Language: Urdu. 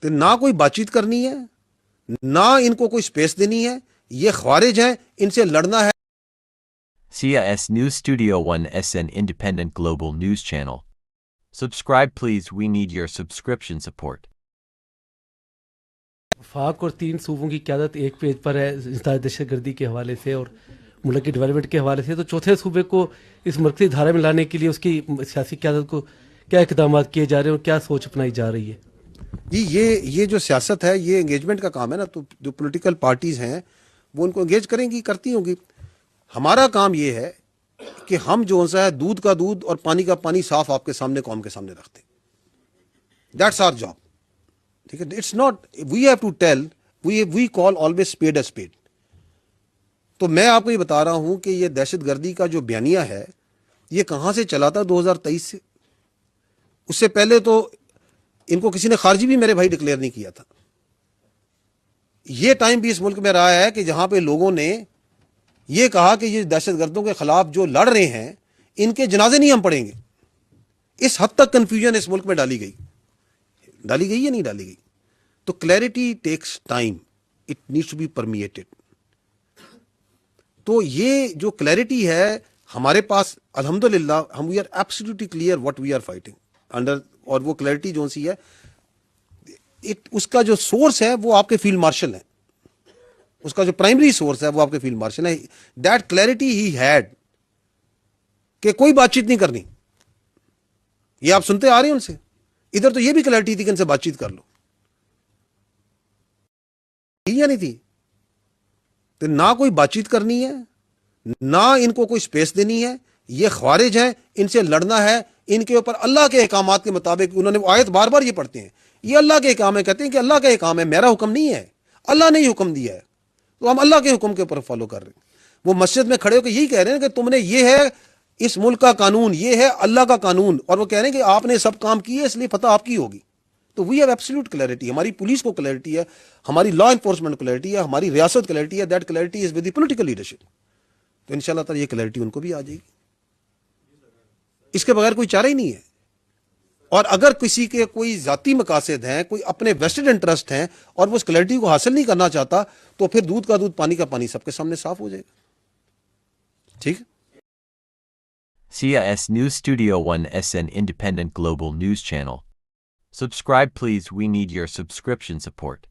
تو نہ کوئی بات چیت کرنی ہے، نہ ان کو کوئی سپیس دینی ہے، یہ خوارج ہیں، ان سے لڑنا ہے۔ CIS News Studio One is an independent global news channel. Subscribe please, we need your subscription support. وفاق اور 3 صوبوں کی قیادت ایک پیج پر ہے انسداد دہشت گردی کے حوالے سے اور ملک کی ڈیولپمنٹ کے حوالے سے، تو چوتھے صوبے کو اس مرکزی دھارے میں لانے کے لیے اس کی سیاسی قیادت کو کیا اقدامات کیے جا رہے ہیں اور کیا سوچ اپنائی جا رہی ہے؟ جی یہ جو سیاست ہے یہ انگیجمنٹ کا کام ہے نا، تو جو پولیٹیکل پارٹیز ہیں وہ ان کو انگیج کریں گی، کرتی ہوں گی۔ ہمارا کام یہ ہے کہ ہم جو سا ہے دودھ کا دودھ اور پانی کا پانی صاف آپ کے سامنے، قوم کے سامنے رکھتے ہیں۔ دیٹس آور جاب، ٹھیک ہے۔ It's not we have to tell, we call always spade a spade. تو میں آپ کو یہ بتا رہا ہوں کہ یہ دہشت گردی کا جو بیانیہ ہے یہ کہاں سے چلا تھا؟ 2023 سے۔ اس سے پہلے تو ان کو کسی نے خارجی بھی میرے بھائی ڈکلیئر نہیں کیا تھا۔ یہ ٹائم بھی اس ملک میں رہا ہے کہ جہاں پہ لوگوں نے یہ کہا کہ یہ دہشت گردوں کے خلاف جو لڑ رہے ہیں ان کے جنازے نہیں ہم پڑھیں گے۔ اس حد تک کنفیوژن اس ملک میں ڈالی گئی یا نہیں ڈالی گئی؟ تو clarity takes time, it needs to be permitted. تو یہ جو کلیئرٹی ہے ہمارے پاس الحمدللہ، ہم we are absolutely clear what we are fighting under, اور وہ کلیئرٹی جو سی ہے اس کا جو سورس ہے وہ آپ کے فیلڈ مارشل ہیں، اس کا جو پرائمری سورس ہے وہ آپ کے فیلڈ مارشل ہیں۔ دیٹ کلیئرٹی ہی ہیڈ کہ کوئی بات چیت نہیں کرنی، یہ آپ سنتے آ رہے ہیں ان سے۔ ادھر تو یہ بھی کلیئرٹی تھی کہ ان سے بات چیت کر لو، یا نہیں تھی؟ تو نہ کوئی بات چیت کرنی ہے، نہ ان کو کوئی سپیس دینی ہے، یہ خوارج ہیں، ان سے لڑنا ہے۔ ان کے اوپر اللہ کے احکامات کے مطابق، انہوں نے آیت بار بار یہ پڑھتے ہیں، یہ اللہ کے احکام ہے، کہتے ہیں کہ اللہ کا احکام ہے، میرا حکم نہیں ہے، اللہ نے ہی حکم دیا ہے، تو ہم اللہ کے حکم کے اوپر فالو کر رہے ہیں۔ وہ مسجد میں کھڑے ہو کے یہی کہہ رہے ہیں کہ تم نے، یہ ہے اس ملک کا قانون، یہ ہے اللہ کا قانون، اور وہ کہہ رہے ہیں کہ آپ نے سب کام کیے اس لیے فتح آپ کی ہوگی۔ تو وی ہیو ایبسلیوٹ کلیئرٹی، ہماری پولیس کو کلیئرٹی ہے، ہماری لا انفورسمنٹ کو کلیئرٹی ہے، ہماری ریاست کلیئرٹی ہے۔ That clarity is with the political leadership. تو انشاءاللہ تعالی یہ کلیئرٹی ان کو بھی آ جائے گی، اس کے بغیر کوئی چارہ ہی نہیں ہے۔ اور اگر کسی کے کوئی ذاتی مقاصد ہیں، کوئی اپنے ویسٹڈ انٹرسٹ ہیں اور وہ اس کلیئرٹی کو حاصل نہیں کرنا چاہتا، تو پھر دودھ کا دودھ پانی کا پانی سب کے سامنے صاف ہو جائے گا، ٹھیک ہے۔ CIS News Studio One is an independent global news channel. Subscribe please, we need your subscription support.